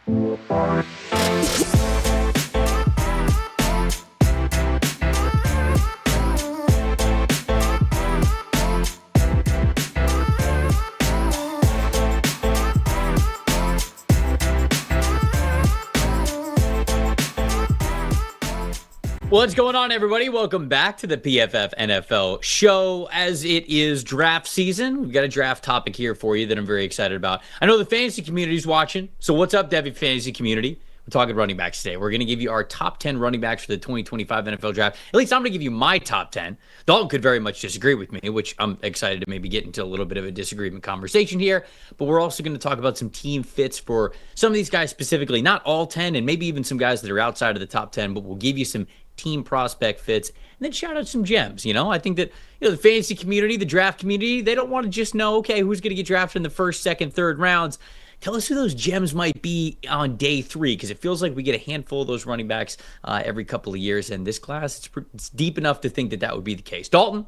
What's going on, everybody? Welcome back to the PFF NFL show. As it is draft season, we've got a draft topic here for you that I'm very excited about. I know the fantasy community is watching, so what's up, Debbie fantasy community? We're talking running backs today. We're going to give you our top 10 running backs for the 2025 NFL draft. At least I'm going to give you my top 10. Dalton could very much disagree with me, which I'm excited to maybe get into a little bit of a disagreement conversation here. But we're also going to talk about some team fits for some of these guys specifically, not all 10, and maybe even some guys that are outside of the top 10, but we'll give you some team prospect fits, and then shout out some gems. I think that the fantasy community, the draft community, they don't want to just know, okay, who's going to get drafted in the first, second, third rounds. Tell us who those gems might be on day 3, because it feels like we get a handful of those running backs every couple of years, and this class, it's deep enough to think that that would be the case. Dalton,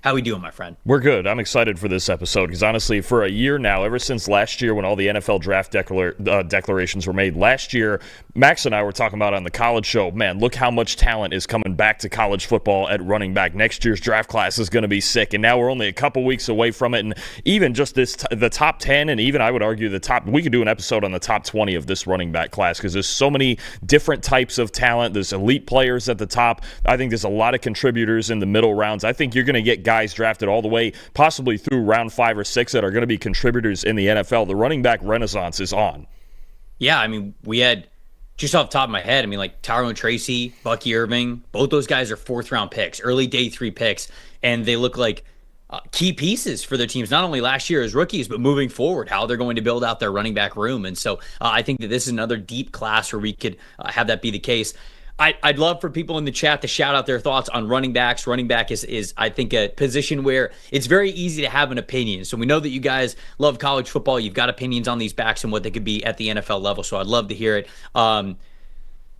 how we doing, my friend? We're good. I'm excited for this episode because, honestly, for a year now, ever since last year when all the NFL draft declarations were made, last year, Max and I were talking about on the college show, man, look how much talent is coming back to college football at running back. Next year's draft class is going to be sick, and now we're only a couple weeks away from it, and even just the top 10, and even I would argue we could do an episode on the top 20 of this running back class because there's so many different types of talent. There's elite players at the top. I think there's a lot of contributors in the middle rounds. I think you're going to get guys drafted all the way possibly through round 5 or 6 that are going to be contributors in the NFL. The running back renaissance is on. Yeah, I mean, we had, just off the top of my head, like Tyrone Tracy, Bucky Irving, both those guys are 4th-round picks, early day 3 picks, and they look like key pieces for their teams, not only last year as rookies, but moving forward, how they're going to build out their running back room. And so I think that this is another deep class where we could have that be the case. I'd love for people in the chat to shout out their thoughts on running backs. Running back is I think, a position where it's very easy to have an opinion. So we know that you guys love college football. You've got opinions on these backs and what they could be at the NFL level. So I'd love to hear it.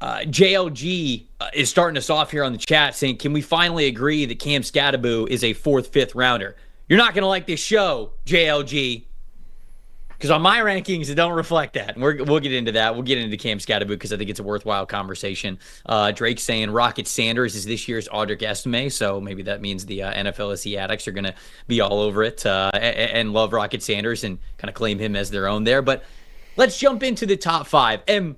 JLG is starting us off here on the chat saying, can we finally agree that Cam Skattebo is a 4th, 5th rounder? You're not going to like this show, JLG. Because on my rankings, it don't reflect that. And we'll get into that. We'll get into Cam Skattebo because I think it's a worthwhile conversation. Drake saying Rocket Sanders is this year's Audric Estime, so maybe that means the NFLSE addicts are going to be all over it and love Rocket Sanders and kind of claim him as their own there. But let's jump into the top 5. And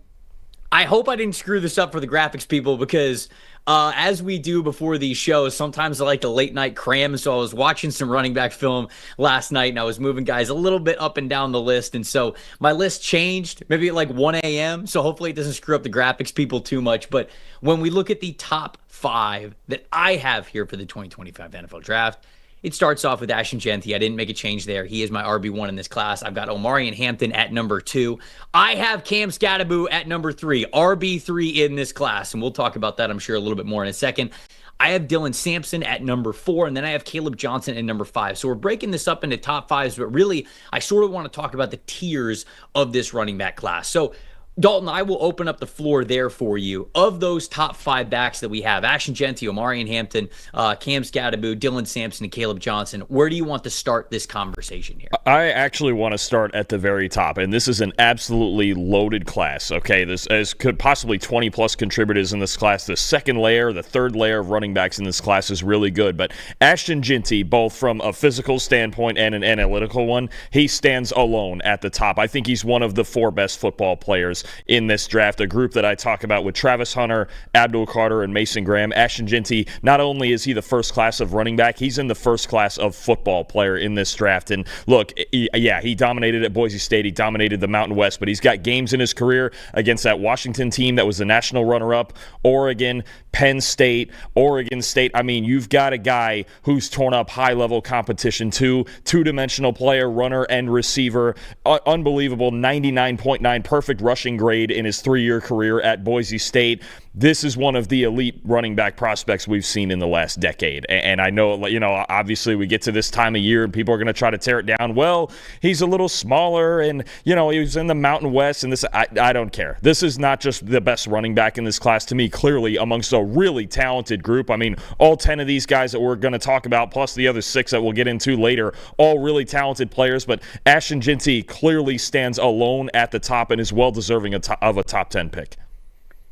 I hope I didn't screw this up for the graphics people because as we do before these shows, sometimes I like to late night cram. So I was watching some running back film last night and I was moving guys a little bit up and down the list. And so my list changed maybe at like 1 a.m. So hopefully it doesn't screw up the graphics people too much. But when we look at the top 5 that I have here for the 2025 NFL draft, it starts off with Ashton Jeanty. I didn't make a change there. He is my RB1 in this class. I've got Omarion Hampton at number 2. I have Cam Skattebo at number 3, RB3 in this class. And we'll talk about that, I'm sure, a little bit more in a second. I have Dylan Sampson at number 4, and then I have Caleb Johnson at number 5. So we're breaking this up into top 5s, but really, I sort of want to talk about the tiers of this running back class. So Dalton, I will open up the floor there for you. Of those top 5 backs that we have, Ashton Jeanty, Omarion Hampton, Cam Skattebo, Dylan Sampson, and Caleb Johnson, where do you want to start this conversation here? I actually want to start at the very top, and this is an absolutely loaded class, okay? This could possibly 20-plus contributors in this class. The second layer, the third layer of running backs in this class is really good, but Ashton Jeanty, both from a physical standpoint and an analytical one, he stands alone at the top. I think he's one of the 4 best football players in this draft, a group that I talk about with Travis Hunter, Abdul Carter, and Mason Graham. Ashton Jeanty, not only is he the first class of running back, he's in the first class of football player in this draft. And look, he dominated at Boise State. He dominated the Mountain West, but he's got games in his career against that Washington team that was the national runner-up, Oregon, Penn State, Oregon State. I mean, you've got a guy who's torn up high-level competition too, two-dimensional player, runner, and receiver. Unbelievable 99.9 perfect rushing grade in his 3-year career at Boise State. This is one of the elite running back prospects we've seen in the last decade. And I know, obviously we get to this time of year and people are going to try to tear it down. Well, he's a little smaller and, he was in the Mountain West and this. I don't care. This is not just the best running back in this class to me, clearly amongst a really talented group. I mean, all 10 of these guys that we're going to talk about, plus the other 6 that we'll get into later, all really talented players. But Ashton Jeanty clearly stands alone at the top and is well-deserving deserving of a top 10 pick.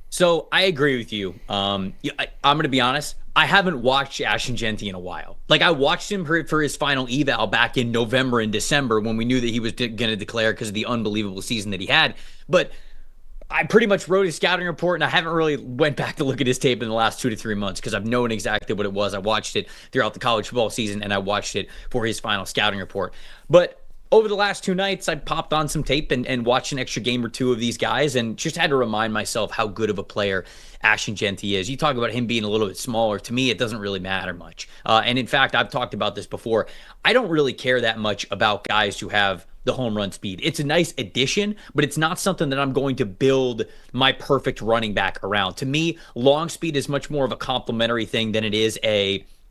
So I agree with you. I'm going to be honest. I haven't watched Ashton Jeanty in a while. Like, I watched him for his final eval back in November and December when we knew that he was going to declare because of the unbelievable season that he had. But I pretty much wrote his scouting report, and I haven't really went back to look at his tape in the last 2 to 3 months because I've known exactly what it was. I watched it throughout the college football season, and I watched it for his final scouting report. But over the last 2 nights, I popped on some tape and watched an extra game or two of these guys and just had to remind myself how good of a player Ashton Jeanty is. You talk about him being a little bit smaller. To me, it doesn't really matter much. And in fact, I've talked about this before. I don't really care that much about guys who have the home run speed. It's a nice addition, but it's not something that I'm going to build my perfect running back around. To me, long speed is much more of a complementary thing than it is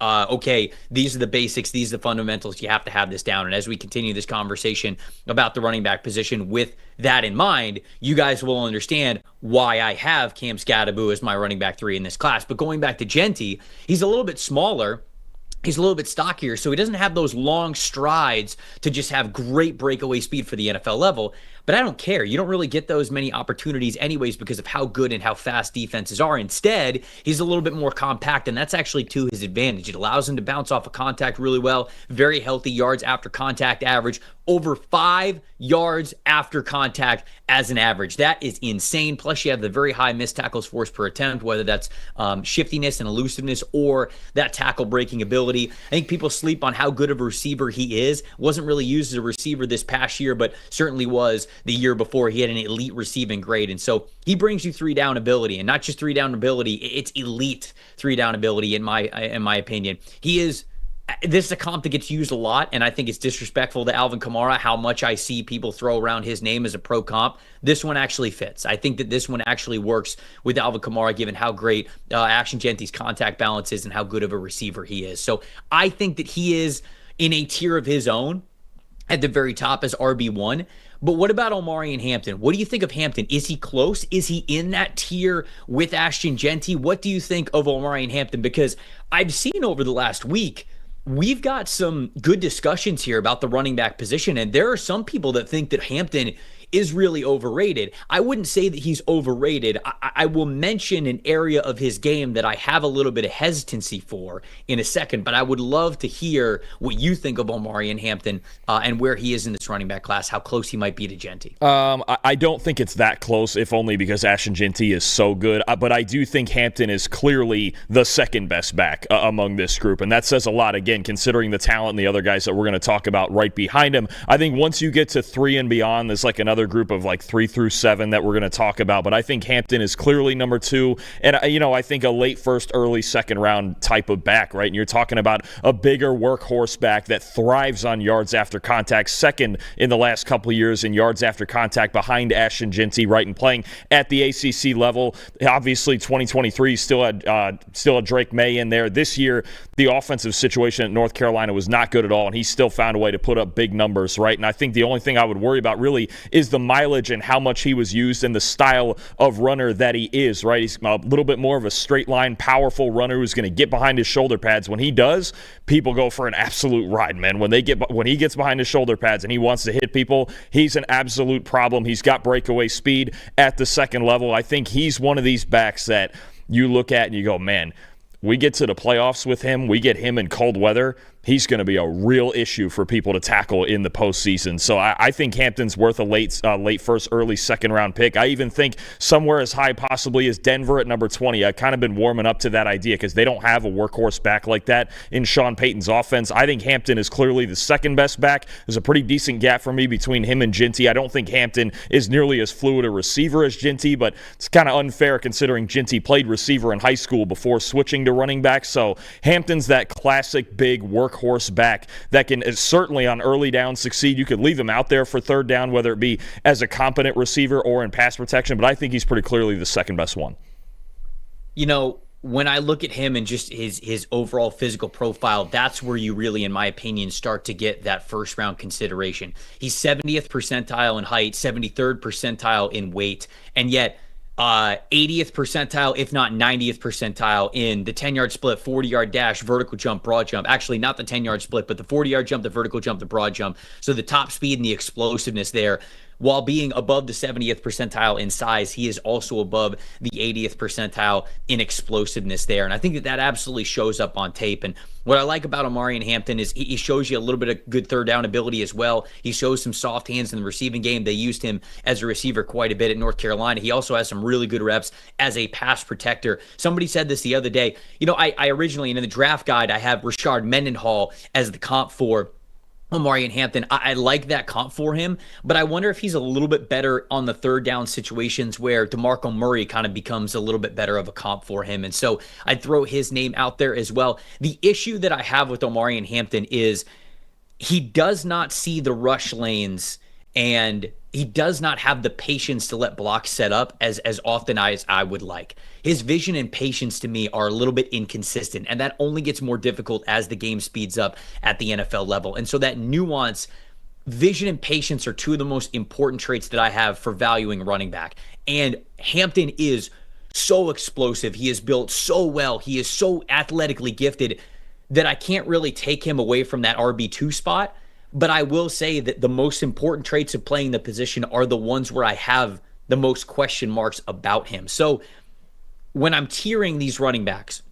okay, these are the basics, these are the fundamentals, you have to have this down. And as we continue this conversation about the running back position with that in mind, you guys will understand why I have Cam Skattebo as my running back 3 in this class. But going back to Jeanty, he's a little bit smaller. He's a little bit stockier, so he doesn't have those long strides to just have great breakaway speed for the NFL level. But I don't care. You don't really get those many opportunities anyways because of how good and how fast defenses are. Instead, he's a little bit more compact, and that's actually to his advantage. It allows him to bounce off of contact really well. Very healthy yards after contact average. Over 5 yards after contact as an average. That is insane. Plus, you have the very high missed tackles force per attempt, whether that's shiftiness and elusiveness or that tackle breaking ability. I think people sleep on how good of a receiver he is. Wasn't really used as a receiver this past year, but certainly was the year before. He had an elite receiving grade. And so he brings you 3-down ability, and not just 3-down ability. It's elite 3-down ability in my opinion. This is a comp that gets used a lot, and I think it's disrespectful to Alvin Kamara how much I see people throw around his name as a pro comp. This one actually fits. I think that this one actually works with Alvin Kamara, given how great Ashton Jeanty's contact balance is and how good of a receiver he is. So I think that he is in a tier of his own at the very top as RB1. But what about Omarion Hampton? What do you think of Hampton? Is he close? Is he in that tier with Ashton Jeanty? What do you think of Omarion Hampton? Because I've seen over the last week, we've got some good discussions here about the running back position, and there are some people that think that Hampton is really overrated. I wouldn't say that he's overrated. I will mention an area of his game that I have a little bit of hesitancy for in a second, but I would love to hear what you think of Omarion Hampton and where he is in this running back class, how close he might be to Jeanty. I don't think it's that close, if only because Ashton Jeanty is so good, but I do think Hampton is clearly the second best back among this group, and that says a lot, again, considering the talent and the other guys that we're going to talk about right behind him. I think once you get to 3 and beyond, there's like another group of like 3 through 7 that we're going to talk about, but I think Hampton is clearly number 2, and I think a late first, early second round type of back, right? And you're talking about a bigger workhorse back that thrives on yards after contact, second in the last couple of years in yards after contact behind Ashton Jeanty, right, and playing at the ACC level. Obviously 2023 still had Drake May in there. This year the offensive situation at North Carolina was not good at all, and he still found a way to put up big numbers, right? And I think the only thing I would worry about really is the mileage and how much he was used and the style of runner that he is, right? He's a little bit more of a straight line, powerful runner who's going to get behind his shoulder pads. When he does, people go for an absolute ride, man. When he gets behind his shoulder pads and he wants to hit people, he's an absolute problem. He's got breakaway speed at the second level. I think he's one of these backs that you look at and you go, man, we get to the playoffs with him, we get him in cold weather, he's going to be a real issue for people to tackle in the postseason. So I think Hampton's worth a late first, early second round pick. I even think somewhere as high possibly as Denver at number 20. I've kind of been warming up to that idea because they don't have a workhorse back like that in Sean Payton's offense. I think Hampton is clearly the second best back. There's a pretty decent gap for me between him and Jeanty. I don't think Hampton is nearly as fluid a receiver as Jeanty, but it's kind of unfair considering Jeanty played receiver in high school before switching to running back. So Hampton's that classic big workhorse back that can certainly on early down succeed. You could leave him out there for third down, whether it be as a competent receiver or in pass protection, but I think he's pretty clearly the second best one. You know, when I look at him and just his overall physical profile, that's where you really, in my opinion, start to get that first round consideration. He's 70th percentile in height, 73rd percentile in weight, and yet 80th percentile, if not 90th percentile in the 10-yard split, 40-yard dash, vertical jump, broad jump. Actually, not the 10-yard split, but the 40-yard jump, the vertical jump, the broad jump. So the top speed and the explosiveness there. while being above the 70th percentile in size, he is also above the 80th percentile in explosiveness there. And I think that absolutely shows up on tape. And what I like about Omarion Hampton is he shows you a little bit of good third down ability as well. He shows some soft hands in the receiving game. They used him as a receiver quite a bit at North Carolina. He also has some really good reps as a pass protector. Somebody said this the other day. I originally, in the draft guide, I have Rashard Mendenhall as the comp for Omarion Hampton. I like that comp for him, but I wonder if he's a little bit better on the third down situations where DeMarco Murray kind of becomes a little bit better of a comp for him. And so I'd throw his name out there as well. The issue that I have with Omarion Hampton is he does not see the rush lanes, and he does not have the patience to let blocks set up as often as I would like. His vision and patience to me are a little bit inconsistent, and that only gets more difficult as the game speeds up at the NFL level. And so that nuance, vision and patience, are two of the most important traits that I have for valuing running back. And Hampton is so explosive. He is built so well. He is so athletically gifted that I can't really take him away from that RB2 spot. But I will say that the most important traits of playing the position are the ones where I have the most question marks about him. So when I'm tiering these running backs,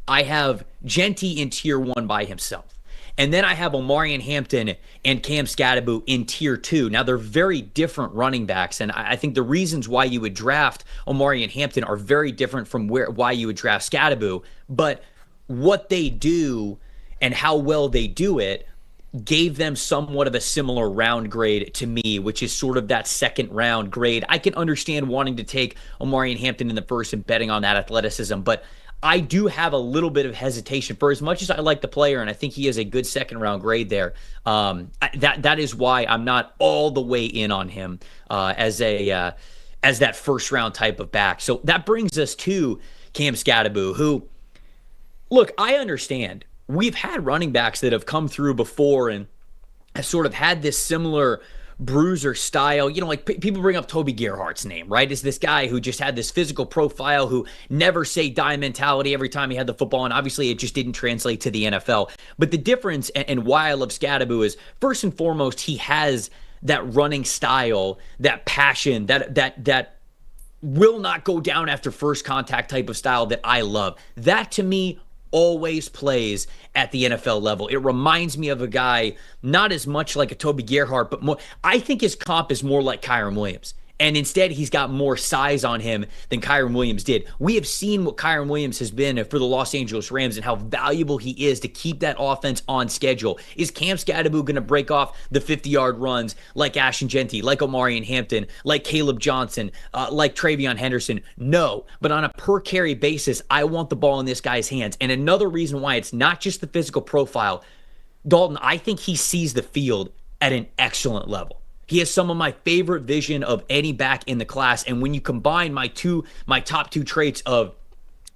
I have Jeanty in tier 1 by himself. And then I have Omarion Hampton and Cam Skattebo in tier 2. Now, they're very different running backs, and I think the reasons why you would draft Omarion Hampton are very different from why you would draft Skattebo. But what they do and how well they do it gave them somewhat of a similar round grade to me, which is sort of that second round grade. I can understand wanting to take Omarion Hampton in the first and betting on that athleticism, but I do have a little bit of hesitation. For as much as I like the player, and I think he is a good second round grade there, that is why I'm not all the way in on him as that first round type of back. So that brings us to Cam Skattebo, who, look, I understand. We've had running backs that have come through before and have sort of had this similar bruiser style. Like people bring up Toby Gerhart's name, right? Is this guy who just had this physical profile, who never say die mentality every time he had the football, and obviously it just didn't translate to the NFL. But the difference and why I love Skattebo is, first and foremost, he has that running style, that passion, that will not go down after first contact type of style that I love. That, to me, always plays at the NFL level. It reminds me of a guy, not as much like a Toby Gerhart, but more. I think his comp is more like Kyren Williams. And instead, he's got more size on him than Kyren Williams did. We have seen what Kyren Williams has been for the Los Angeles Rams and how valuable he is to keep that offense on schedule. Is Cam Skattebo going to break off the 50-yard runs like Ashton, Jeanty, like Omarion Hampton, like Caleb Johnson, like Travion Henderson? No. But on a per-carry basis, I want the ball in this guy's hands. And another reason why it's not just the physical profile, Dalton, I think he sees the field at an excellent level. He has some of my favorite vision of any back in the class. And when you combine my top two traits of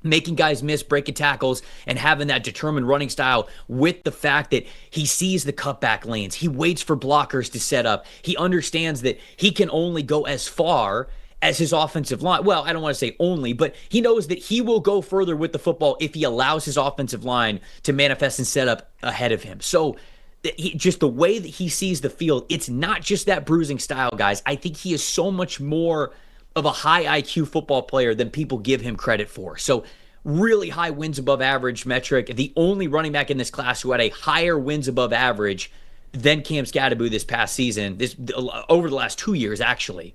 making guys miss, breaking tackles, and having that determined running style with the fact that he sees the cutback lanes, he waits for blockers to set up, he understands that he can only go as far as his offensive line. Well, I don't want to say only, but he knows that he will go further with the football if he allows his offensive line to manifest and set up ahead of him. So just the way that he sees the field, it's not just that bruising style, guys. I think he is so much more of a high IQ football player than people give him credit for. So really high wins above average metric. The only running back in this class who had a higher wins above average than Cam Skattebo this past season, over the last 2 years actually,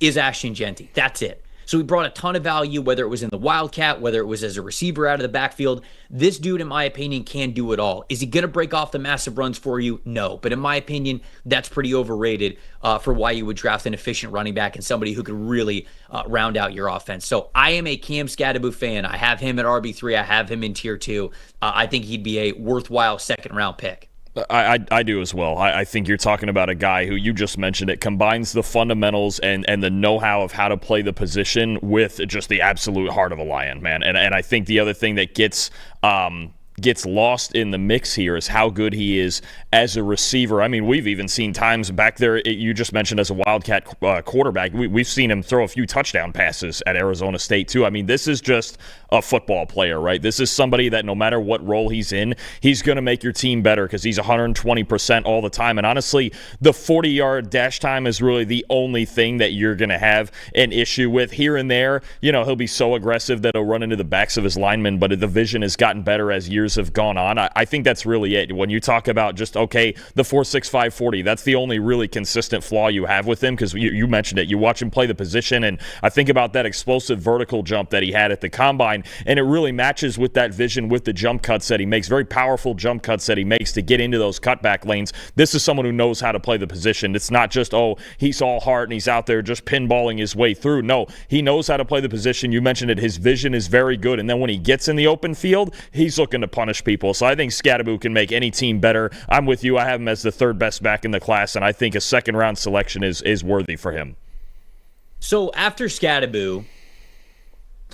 is Ashton Jeanty. That's it. So he brought a ton of value, whether it was in the Wildcat, whether it was as a receiver out of the backfield. This dude, in my opinion, can do it all. Is he going to break off the massive runs for you? No. But in my opinion, that's pretty overrated for why you would draft an efficient running back and somebody who could really round out your offense. So I am a Cam Skattebo fan. I have him at RB3. I have him in tier 2. I think he'd be a worthwhile second-round pick. I do as well. I think you're talking about a guy who, you just mentioned it, combines the fundamentals and the know-how of how to play the position with just the absolute heart of a lion, man. And I think the other thing that gets gets lost in the mix here is how good he is as a receiver. I mean, we've even seen times back there, you just mentioned as a Wildcat quarterback, we've seen him throw a few touchdown passes at Arizona State too. I mean, this is just a football player, right? This is somebody that no matter what role he's in, he's going to make your team better because he's 120% all the time. And honestly, the 40-yard dash time is really the only thing that you're going to have an issue with. Here and there, he'll be so aggressive that he'll run into the backs of his linemen, but the vision has gotten better as years have gone on. I think that's really it. When you talk about just, okay, the 4.65 40, that's the only really consistent flaw you have with him because you mentioned it. You watch him play the position, and I think about that explosive vertical jump that he had at the combine, and it really matches with that vision with the jump cuts that he makes, very powerful jump cuts that he makes to get into those cutback lanes. This is someone who knows how to play the position. It's not just, he's all heart and he's out there just pinballing his way through. No, he knows how to play the position. You mentioned it. His vision is very good, and then when he gets in the open field, he's looking to punish people. So I think Skattebo can make any team better. I'm with you. I have him as the third best back in the class, and I think a second-round selection is worthy for him. So after Skattebo,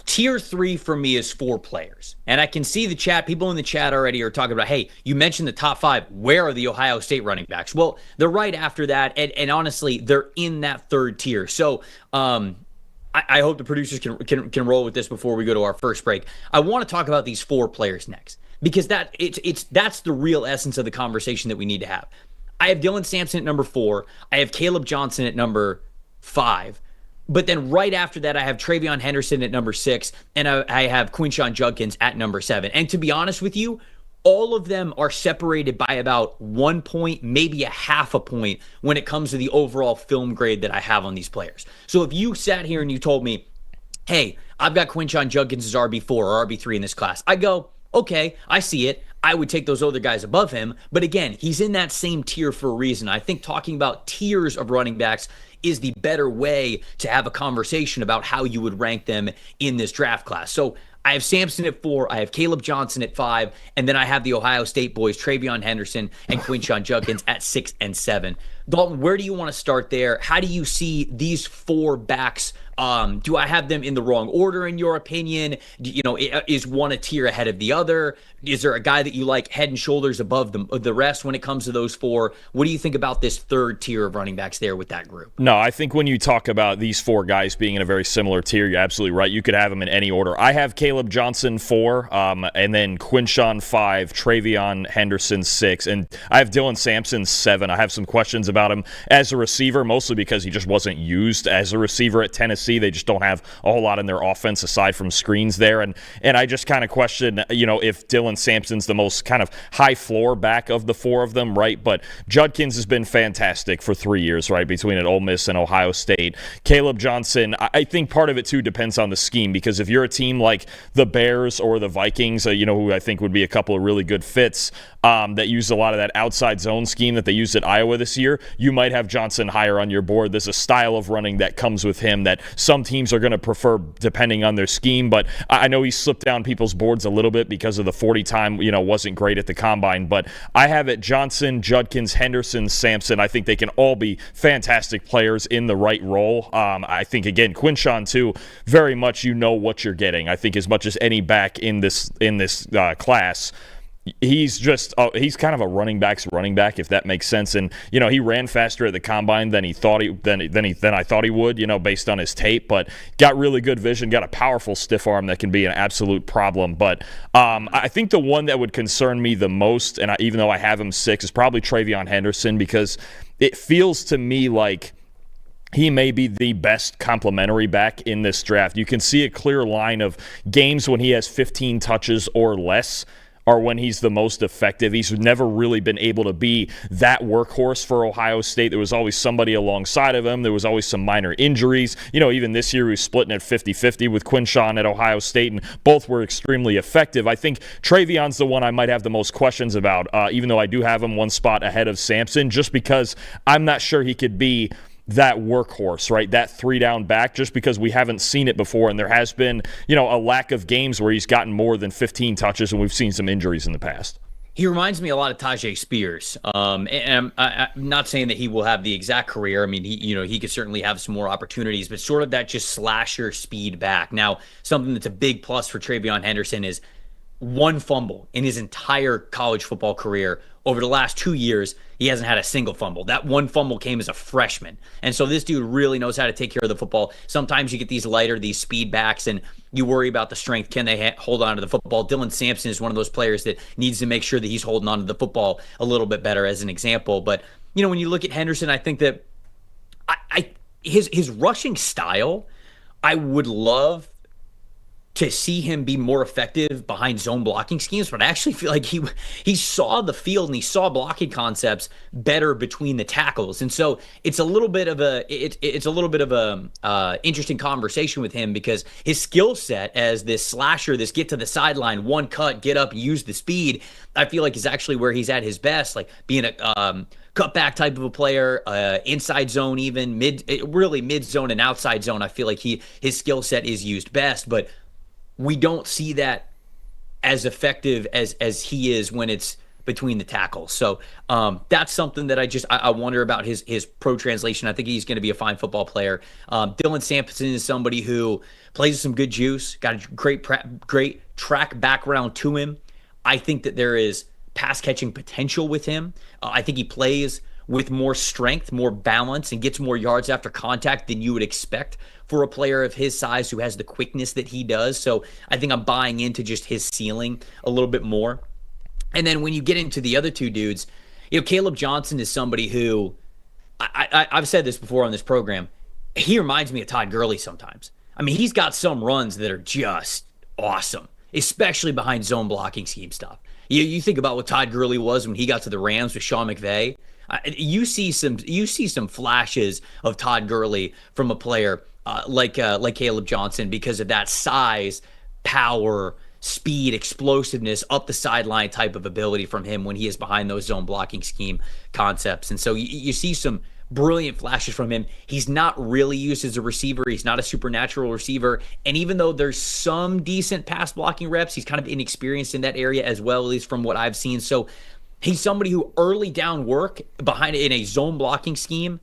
tier 3 for me is 4 players. And I can see the chat. People in the chat already are talking about, hey, you mentioned the top 5. Where are the Ohio State running backs? Well, they're right after that, and honestly, they're in that third tier. So I hope the producers can roll with this before we go to our first break. I want to talk about these 4 players next because that's the real essence of the conversation that we need to have. I have Dylan Sampson at number 4. I have Caleb Johnson at number 5. But then right after that, I have Travion Henderson at number 6, and I have Quinshon Judkins at number 7. And to be honest with you, all of them are separated by about 1 point, maybe a half a point when it comes to the overall film grade that I have on these players. So if you sat here and you told me, hey, I've got Quinshon Judkins as RB4 or RB3 in this class, I go, okay, I see it. I would take those other guys above him. But again, he's in that same tier for a reason. I think talking about tiers of running backs is the better way to have a conversation about how you would rank them in this draft class. So I have Sampson at 4, I have Caleb Johnson at 5, and then I have the Ohio State boys, Travion Henderson and Quinshon Judkins at 6 and 7. Dalton, where do you want to start there? How do you see these 4 backs? Do I have them in the wrong order in your opinion? Is one a tier ahead of the other? Is there a guy that you like head and shoulders above the rest when it comes to those 4? What do you think about this third tier of running backs there with that group? No, I think when you talk about these 4 guys being in a very similar tier, you're absolutely right. You could have them in any order. I have Caleb Johnson 4, and then Quinshon 5, Travion Henderson 6, and I have Dylan Sampson 7. I have some questions about him as a receiver, mostly because he just wasn't used as a receiver at Tennessee. They just don't have a whole lot in their offense aside from screens there. And I just kind of question, if Dylan Sampson's the most kind of high floor back of the 4 of them, right? But Judkins has been fantastic for 3 years, right, between at Ole Miss and Ohio State. Caleb Johnson, I think part of it, too, depends on the scheme, because if you're a team like the Bears or the Vikings, who I think would be a couple of really good fits that use a lot of that outside zone scheme that they used at Iowa this year, you might have Johnson higher on your board. There's a style of running that comes with him that some teams are going to prefer depending on their scheme, but I know he slipped down people's boards a little bit because of the 40 time, wasn't great at the combine, but I have it Johnson, Judkins, Henderson, Sampson. I think they can all be fantastic players in the right role. I think, again, Quinshon, too, very much what you're getting. I think as much as any back in this class, he's just he's kind of a running back's running back, if that makes sense. And he ran faster at the combine than I thought he would, based on his tape, but got really good vision, got a powerful stiff arm that can be an absolute problem. But I think the one that would concern me the most, and even though I have him 6, is probably Travion Henderson, because it feels to me like he may be the best complementary back in this draft. You can see a clear line of games when he has 15 touches or less are when he's the most effective. He's never really been able to be that workhorse for Ohio State. There was always somebody alongside of him. There was always some minor injuries. Even this year he was splitting at 50-50 with Quinshon at Ohio State, and both were extremely effective. I think Travion's the one I might have the most questions about, even though I do have him one spot ahead of Sampson, just because I'm not sure he could be that workhorse, right? That 3-down back, just because we haven't seen it before, and there has been, a lack of games where he's gotten more than 15 touches, and we've seen some injuries in the past. He reminds me a lot of Tajay Spears, and I'm not saying that he will have the exact career. I mean, he could certainly have some more opportunities, but sort of that just slasher speed back. Now, something that's a big plus for Travion Henderson is one fumble in his entire college football career. Over the last 2 years, he hasn't had a single fumble. That one fumble came as a freshman. And so this dude really knows how to take care of the football. Sometimes you get these speed backs, and you worry about the strength. Can they hold on to the football? Dylan Sampson is one of those players that needs to make sure that he's holding on to the football a little bit better, as an example. But, when you look at Henderson, I think that his rushing style, I would love to see him be more effective behind zone blocking schemes, but I actually feel like he saw the field and he saw blocking concepts better between the tackles, and so it's a little bit of a interesting conversation with him, because his skill set as this slasher, this get to the sideline, one cut, get up, use the speed, I feel like is actually where he's at his best, like being a cutback type of a player, inside zone, even mid zone and outside zone. I feel like his skill set is used best, but we don't see that as effective as he is when it's between the tackles. So that's something that I wonder about his pro translation. I think he's going to be a fine football player. Dylan Sampson is somebody who plays with some good juice, got a great track background to him. I think that there is pass catching potential with him. I think he plays with more strength, more balance, and gets more yards after contact than you would expect for a player of his size who has the quickness that he does. So I think I'm buying into just his ceiling a little bit more. And then when you get into the other two dudes, Caleb Johnson is somebody who, I've said this before on this program, he reminds me of Todd Gurley sometimes. I mean, he's got some runs that are just awesome, especially behind zone blocking scheme stuff. You think about what Todd Gurley was when he got to the Rams with Sean McVay. You see some flashes of Todd Gurley from a player like Caleb Johnson, because of that size, power, speed, explosiveness, up the sideline type of ability from him when he is behind those zone blocking scheme concepts. And so you see some brilliant flashes from him. He's not really used as a receiver. He's not a supernatural receiver. And even though there's some decent pass blocking reps, he's kind of inexperienced in that area as well, at least from what I've seen. So he's somebody who early down work behind in a zone blocking scheme,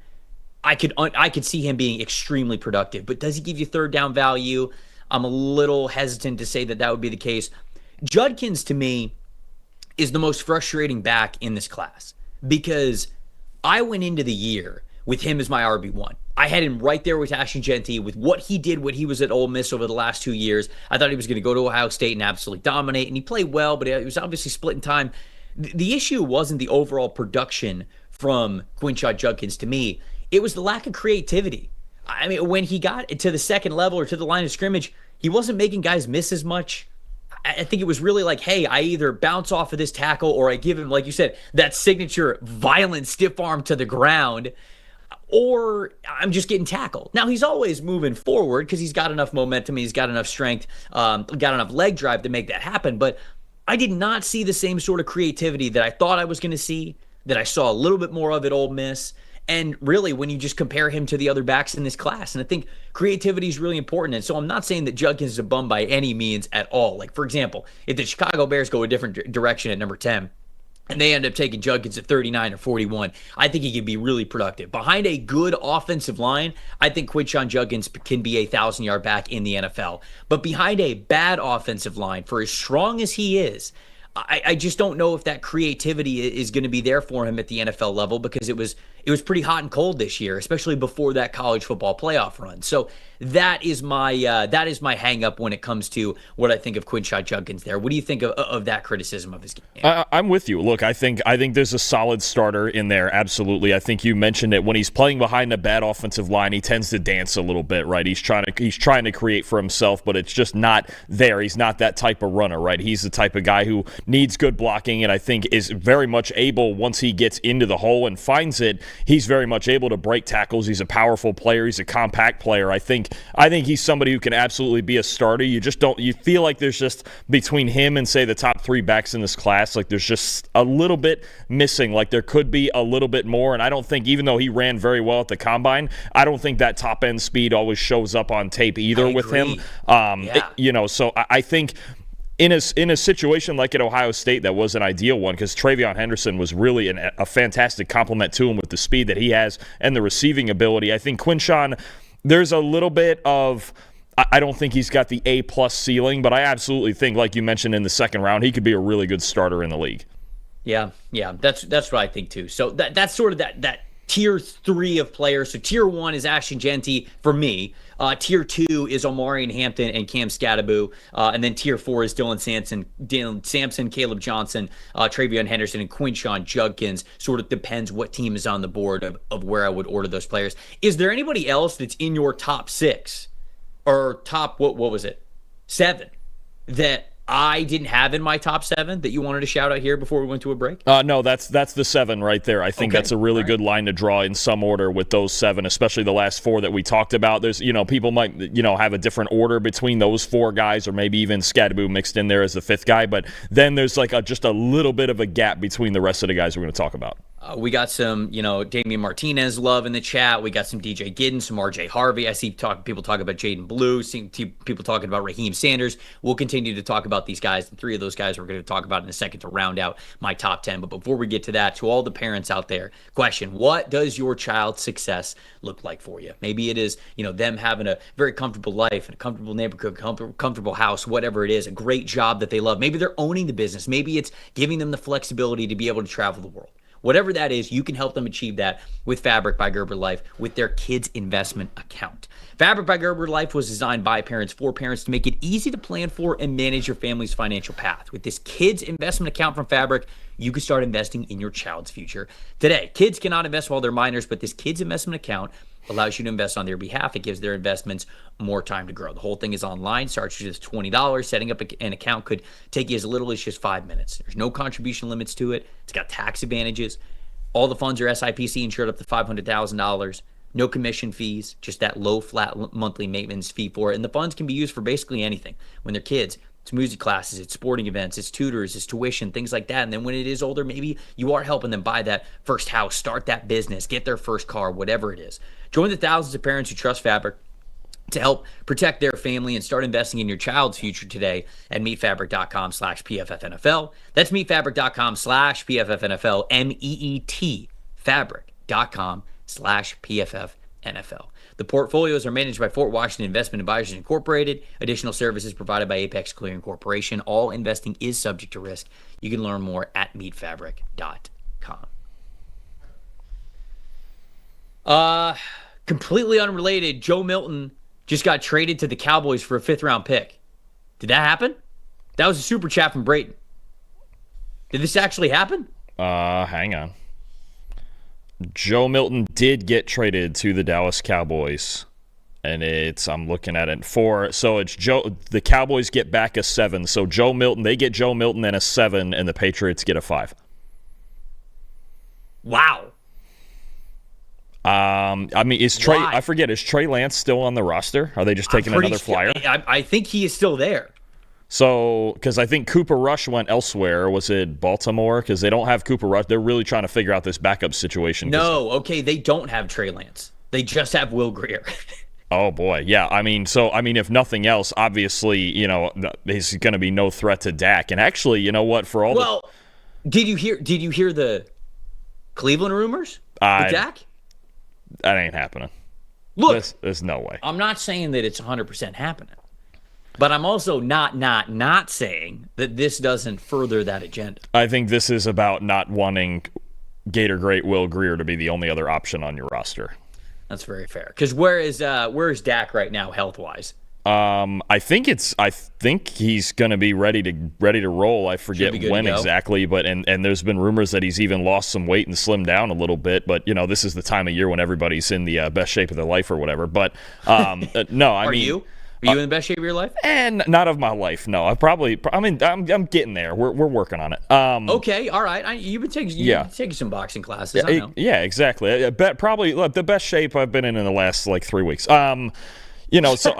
I could see him being extremely productive. But does he give you third down value? I'm a little hesitant to say that would be the case. Judkins, to me, is the most frustrating back in this class, because I went into the year with him as my RB1. I had him right there with Ashton Jeanty with what he did when he was at Ole Miss over the last 2 years. I thought he was going to go to Ohio State and absolutely dominate, and he played well, but it was obviously split in time. The issue wasn't the overall production from Quinshon Judkins to me. It was the lack of creativity. I mean, when he got to the second level or to the line of scrimmage, he wasn't making guys miss as much. I think it was really like, hey, I either bounce off of this tackle or I give him, like you said, that signature violent stiff arm to the ground, or I'm just getting tackled. Now, he's always moving forward because he's got enough momentum, he's got enough strength, got enough leg drive to make that happen. But I did not see the same sort of creativity that I thought I was going to see, that I saw a little bit more of at Ole Miss. And really, when you just compare him to the other backs in this class, and I think creativity is really important. And so I'm not saying that Judkins is a bum by any means at all. Like, for example, if the Chicago Bears go a different direction at number 10, and they end up taking Judkins at 39 or 41, I think he can be really productive. Behind a good offensive line, I think Quinshon Judkins can be a 1,000-yard back in the NFL. But behind a bad offensive line, for as strong as he is, I just don't know if that creativity is going to be there for him at the NFL level, because it was pretty hot and cold this year, especially before that college football playoff run. So that is my hang up when it comes to what I think of Quinshon Judkins there. What do you think of that criticism of his game? I'm with you. Look, I think there's a solid starter in there. Absolutely. I think you mentioned it. When he's playing behind a bad offensive line, he tends to dance a little bit, right? He's trying to create for himself, but it's just not there. He's not that type of runner, right? He's the type of guy who needs good blocking, and I think is very much able, once he gets into the hole and finds it, he's very much able to break tackles. He's a powerful player. He's a compact player. I think he's somebody who can absolutely be a starter. You feel like there's just, between him and, say, the top 3 backs in this class, like there's just a little bit missing. Like there could be a little bit more, and I don't think, even though he ran very well at the combine, I don't think that top end speed always shows up on tape either with him. So I think in a situation like at Ohio State, that was an ideal one, because Travion Henderson was really a fantastic complement to him with the speed that he has and the receiving ability. I think Quinshon, there's a little bit of, I don't think he's got the A+ ceiling, but I absolutely think, like you mentioned in the second round, he could be a really good starter in the league. Yeah, that's what I think too. So that's sort of that tier 3 of players. So tier 1 is Ashton, Jeanty for me. Tier 2 is Omarion, Hampton, and Cam Skattebo. And then tier 4 is Dylan Sampson, Caleb Johnson, Travion Henderson, and Quinshawn Judkins. Sort of depends what team is on the board of where I would order those players. Is there anybody else that's in your top 6 or top, what was it, 7 that I didn't have in my top 7 that you wanted to shout out here before we went to a break? No, that's the 7 right there. I think that's a really good line to draw in some order with those 7, especially the last 4 that we talked about. There's, people might, have a different order between those 4 guys, or maybe even Skattebo mixed in there as the 5th guy. But then there's just a little bit of a gap between the rest of the guys we're going to talk about. We got some, Damian Martinez love in the chat. We got some DJ Giddens, some RJ Harvey. I see people talk about Jaden Blue, see people talking about Raheem Sanders. We'll continue to talk about these guys. And 3 of those guys we're going to talk about in a second to round out my top 10. But before we get to that, to all the parents out there, question, what does your child's success look like for you? Maybe it is, them having a very comfortable life and a comfortable neighborhood, comfortable house, whatever it is, a great job that they love. Maybe they're owning the business. Maybe it's giving them the flexibility to be able to travel the world. Whatever that is, you can help them achieve that with Fabric by Gerber Life with their kids' investment account. Fabric by Gerber Life was designed by parents for parents to make it easy to plan for and manage your family's financial path. With this kids' investment account from Fabric, you can start investing in your child's future today. Kids cannot invest while they're minors, but this kids' investment account allows you to invest on their behalf. It gives their investments more time to grow. The whole thing is online, starts with just $20. Setting up an account could take you as little as just 5 minutes. There's no contribution limits to it. It's got tax advantages. All the funds are SIPC insured up to $500,000. No commission fees, just that low flat monthly maintenance fee for it. And the funds can be used for basically anything. When they're kids, it's music classes, it's sporting events, it's tutors, it's tuition, things like that. And then when it is older, maybe you are helping them buy that first house, start that business, get their first car, whatever it is. Join the thousands of parents who trust Fabric to help protect their family and start investing in your child's future today at meetfabric.com /PFFNFL. That's meetfabric.com /PFFNFL, MEET, fabric.com /PFFNFL. The portfolios are managed by Fort Washington Investment Advisors Incorporated. Additional services provided by Apex Clearing Corporation. All investing is subject to risk. You can learn more at meetfabric.com. Completely unrelated, Joe Milton just got traded to the Cowboys for a 5th-round pick. Did that happen? That was a super chat from Brayton. Did this actually happen? Hang on. Joe Milton did get traded to the Dallas Cowboys, and I'm looking at it the Cowboys get back a 7. So they get Joe Milton and a 7, and the Patriots get a 5. Wow. Is Trey Lance still on the roster? Are they just taking another flyer? I think he is still there. So, because I think Cooper Rush went elsewhere. Was it Baltimore? Because they don't have Cooper Rush. They're really trying to figure out this backup situation. No, okay, they don't have Trey Lance. They just have Will Grier. Oh, boy. Yeah, if nothing else, obviously, he's going to be no threat to Dak. And actually, you know what? Did you hear the Cleveland rumors with Dak? That ain't happening. Look, there's no way. I'm not saying that it's 100% happening, but I'm also not saying that this doesn't further that agenda. I think this is about not wanting Gator great Will Grier to be the only other option on your roster. That's very fair. Because where is Dak right now, health-wise? I think he's going to be ready to roll. I forget when exactly, but and there's been rumors that he's even lost some weight and slimmed down a little bit. But this is the time of year when everybody's in the best shape of their life or whatever. But no, Are you in the best shape of your life? And not of my life. No, I'm getting there. We're working on it. Okay, all right. You've been taking some boxing classes. I know. Yeah, exactly. I bet probably the best shape I've been in the last 3 weeks. So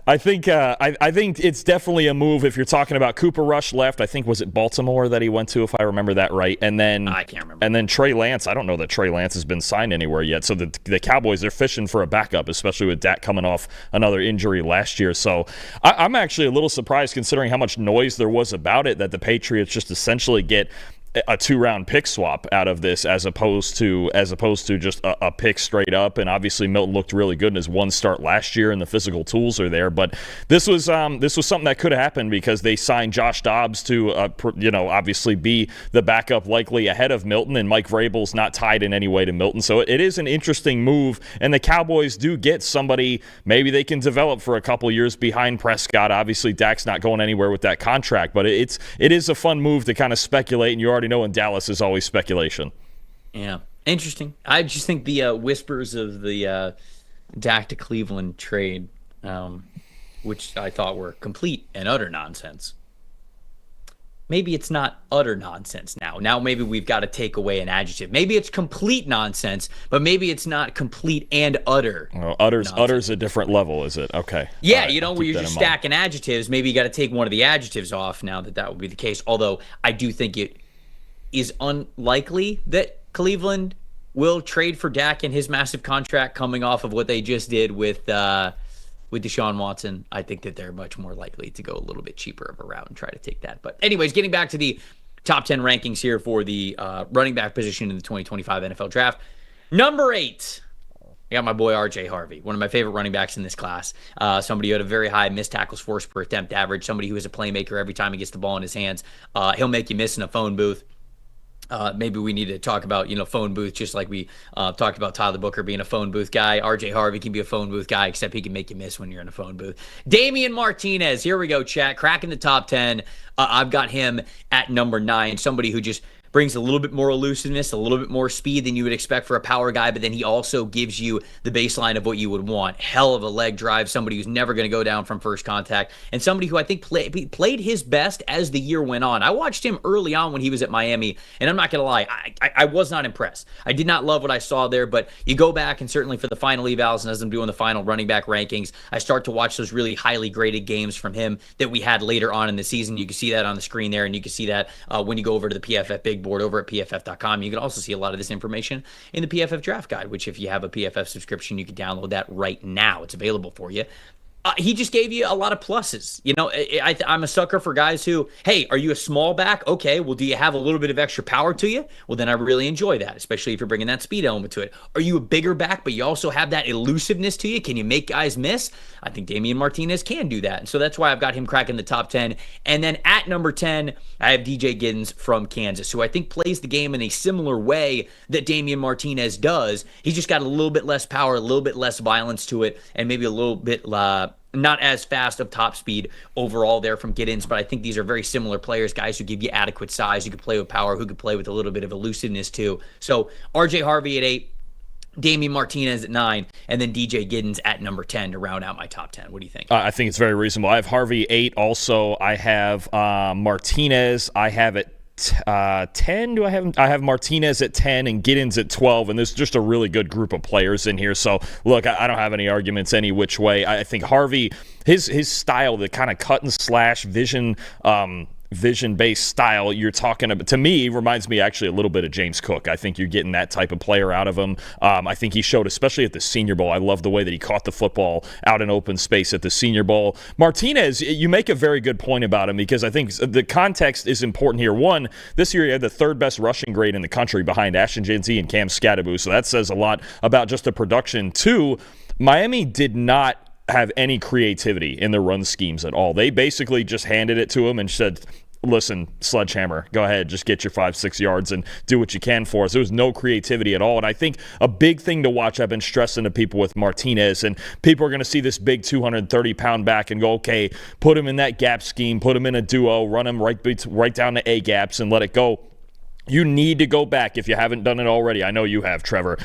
I think it's definitely a move if you're talking about Cooper Rush left. I think was it Baltimore that he went to, if I remember that right. And then I can't remember. And then Trey Lance. I don't know that Trey Lance has been signed anywhere yet. So the Cowboys are fishing for a backup, especially with Dak coming off another injury last year. So I'm actually a little surprised considering how much noise there was about it that the Patriots just essentially get a 2-round pick swap out of this as opposed to just a pick straight up. And obviously Milton looked really good in his one start last year, and the physical tools are there. But this was something that could have happened because they signed Josh Dobbs to obviously be the backup likely ahead of Milton, and Mike Vrabel's not tied in any way to Milton. So it is an interesting move, and the Cowboys do get somebody maybe they can develop for a couple years behind Prescott. Obviously Dak's not going anywhere with that contract, but it is a fun move to kind of speculate, and you already know in Dallas is always speculation. Yeah, interesting. I just think the whispers of the Dak to Cleveland trade, which I thought were complete and utter nonsense. Maybe it's not utter nonsense now. Now maybe we've got to take away an adjective. Maybe it's complete nonsense, but maybe it's not complete and utter. Well, utter's a different level, is it? Okay. Yeah, right, where you're just stacking adjectives. Maybe you got to take one of the adjectives off now that would be the case. Although I do think it is unlikely that Cleveland will trade for Dak and his massive contract coming off of what they just did with Deshaun Watson. I think that they're much more likely to go a little bit cheaper of a route and try to take that. But anyways, getting back to the top 10 rankings here for the running back position in the 2025 NFL Draft. Number 8, I got my boy R.J. Harvey, one of my favorite running backs in this class. Somebody who had a very high missed tackles force per attempt average, somebody who is a playmaker every time he gets the ball in his hands. He'll make you miss in a phone booth. Maybe we need to talk about, phone booth, just like we talked about Tyler Booker being a phone booth guy. R.J. Harvey can be a phone booth guy, except he can make you miss when you're in a phone booth. Damian Martinez, here we go, chat. Cracking the top 10. I've got him at number 9, somebody who just brings a little bit more elusiveness, a little bit more speed than you would expect for a power guy, but then he also gives you the baseline of what you would want. Hell of a leg drive, somebody who's never going to go down from first contact, and somebody who I think played his best as the year went on. I watched him early on when he was at Miami, and I'm not going to lie, I was not impressed. I did not love what I saw there, but you go back, and certainly for the final evals, and as I'm doing the final running back rankings, I start to watch those really highly graded games from him that we had later on in the season. You can see that on the screen there, and you can see that when you go over to the PFF Big Board over at pff.com. You can also see a lot of this information in the PFF Draft Guide, which if you have a PFF subscription, you can download that right now. It's available for you. He just gave you a lot of pluses. I'm a sucker for guys who, hey, are you a small back? Okay, well, do you have a little bit of extra power to you? Well, then I really enjoy that, especially if you're bringing that speed element to it. Are you a bigger back, but you also have that elusiveness to you? Can you make guys miss? I think Damian Martinez can do that. And so that's why I've got him cracking the top 10. And then at number 10, I have DJ Giddens from Kansas, who I think plays the game in a similar way that Damian Martinez does. He's just got a little bit less power, a little bit less violence to it, and maybe a little bit not as fast of top speed overall there from Giddens, but I think these are very similar players, guys who give you adequate size, who can play with power, who can play with a little bit of elusiveness too. So RJ Harvey at 8, Damian Martinez at 9, and then DJ Giddens at number 10 to round out my top 10. What do you think? I think it's very reasonable. I have Harvey 8 also. I have Martinez. I have it 10. I have Martinez at 10 and Giddens at 12, and there's just a really good group of players in here. So look, I don't have any arguments any which way. I think Harvey, his style, the kind of cut and slash vision-based style you're talking about, to me, reminds me actually a little bit of James Cook. I think you're getting that type of player out of him. I think he showed, especially at the Senior Bowl, I love the way that he caught the football out in open space at the Senior Bowl. Martinez, you make a very good point about him because I think the context is important here. One, this year he had the 3rd best rushing grade in the country behind Ashton, Jeanty, and Skattebo, so that says a lot about just the production. 2, Miami did not have any creativity in their run schemes at all. They basically just handed it to him and said, listen, sledgehammer, go ahead, just get your 5-6 yards and do what you can for us. There was no creativity at all. And I think a big thing to watch, I've been stressing to people with Martinez, and people are going to see this big 230-pound back and go, okay, put him in that gap scheme, put him in a duo, run him right down to A-gaps and let it go. You need to go back if you haven't done it already. I know you have, Trevor.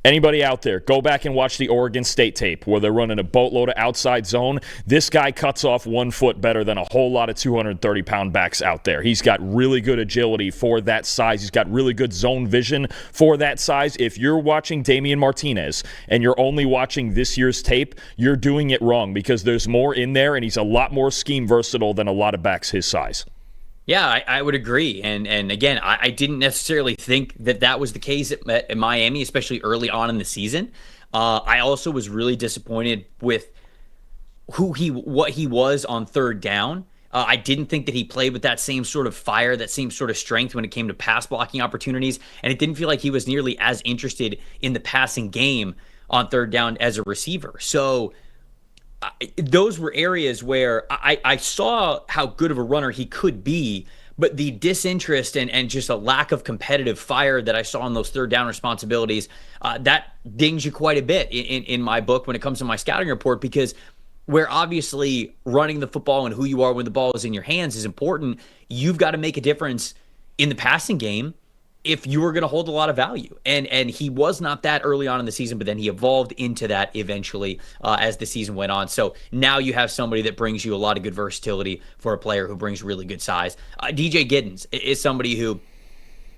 Anybody out there, go back and watch the Oregon State tape where they're running a boatload of outside zone. This guy cuts off 1 foot better than a whole lot of 230-pound backs out there. He's got really good agility for that size. He's got really good zone vision for that size. If you're watching Damian Martinez and you're only watching this year's tape, you're doing it wrong because there's more in there, and he's a lot more scheme versatile than a lot of backs his size. Yeah, I would agree. And again, I didn't necessarily think that was the case at Miami, especially early on in the season. I also was really disappointed with what he was on 3rd down. I didn't think that he played with that same sort of fire, that same sort of strength when it came to pass blocking opportunities. And it didn't feel like he was nearly as interested in the passing game on third down as a receiver. So those were areas where I saw how good of a runner he could be, but the disinterest and just a lack of competitive fire that I saw in those third down responsibilities, that dings you quite a bit in my book when it comes to my scouting report, because where obviously running the football and who you are when the ball is in your hands is important, you've got to make a difference in the passing game if you were going to hold a lot of value. And he was not that early on in the season, but then he evolved into that eventually as the season went on. So now you have somebody that brings you a lot of good versatility for a player who brings really good size. DJ Giddens is somebody who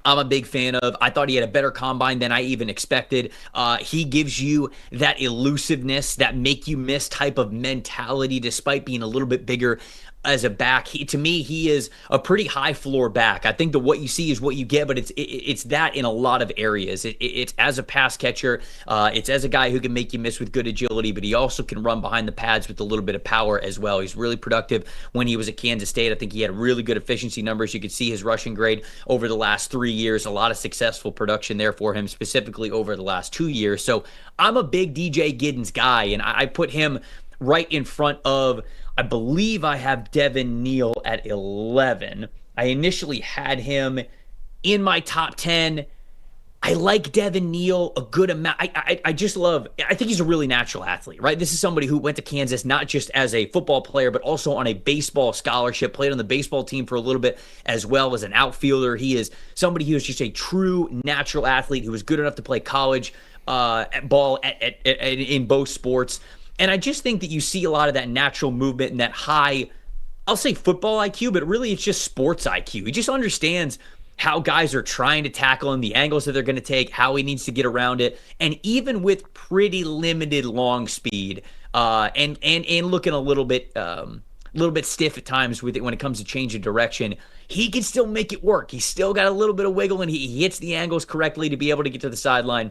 I'm a big fan of. I thought he had a better combine than I even expected. He gives you that elusiveness, that make you miss type of mentality, despite being a little bit bigger as a back. To me, he is a pretty high floor back. I think that what you see is what you get, but it's that in a lot of areas. It's as a pass catcher. It's as a guy who can make you miss with good agility, but he also can run behind the pads with a little bit of power as well. He's really productive when he was at Kansas State. I think he had really good efficiency numbers. You could see his rushing grade over the last 3 years. A lot of successful production there for him, specifically over the last 2 years. So I'm a big DJ Giddens guy, and I put him right in front of, I believe I have Devin Neal at 11. I initially had him in my top 10. I like Devin Neal a good amount. I just love, I think he's a really natural athlete, right? This is somebody who went to Kansas not just as a football player, but also on a baseball scholarship, played on the baseball team for a little bit as well as an outfielder. He is somebody who is just a true natural athlete who was good enough to play college ball in both sports. And I just think that you see a lot of that natural movement and that high, I'll say football IQ, but really it's just sports IQ. He just understands how guys are trying to tackle him, the angles that they're going to take, how he needs to get around it. And even with pretty limited long speed and looking a little bit stiff at times with it when it comes to change of direction, he can still make it work. He's still got a little bit of wiggle, and he hits the angles correctly to be able to get to the sideline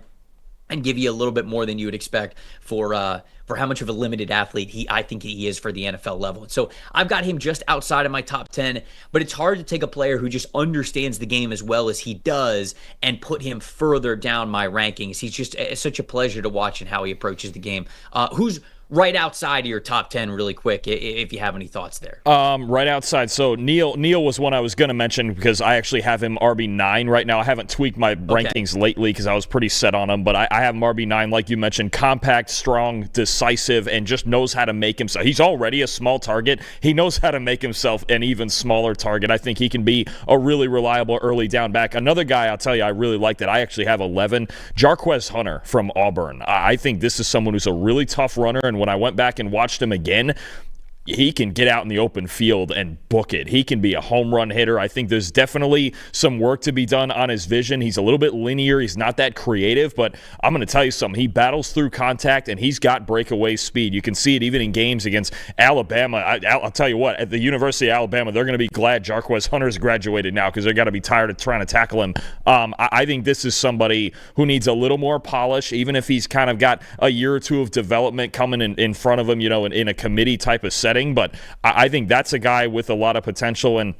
and give you a little bit more than you would expect for how much of a limited athlete I think he is for the NFL level. So I've got him just outside of my top 10, but it's hard to take a player who just understands the game as well as he does and put him further down my rankings. He's just such a pleasure to watch and how he approaches the game. Who's right outside of your top 10 really quick, if you have any thoughts there? Right outside. So Neal was one I was going to mention because I actually have him RB9 right now. I haven't tweaked my rankings lately because I was pretty set on him, but I have him RB9, like you mentioned, compact, strong, decisive, and just knows how to make himself. He's already a small target. He knows how to make himself an even smaller target. I think he can be a really reliable early down back. Another guy I'll tell you I really like that I actually have 11, Jarquez Hunter from Auburn. I think this is someone who's a really tough runner, and when I went back and watched him again, he can get out in the open field and book it. He can be a home run hitter. I think there's definitely some work to be done on his vision. He's a little bit linear. He's not that creative, but I'm going to tell you something. He battles through contact, and he's got breakaway speed. You can see it even in games against Alabama. I'll tell you what, at the University of Alabama, they're going to be glad Jarquez Hunter's graduated now because they're going to be tired of trying to tackle him. I think this is somebody who needs a little more polish, even if he's kind of got a year or two of development coming in front of him, in a committee type of setting. But I think that's a guy with a lot of potential, and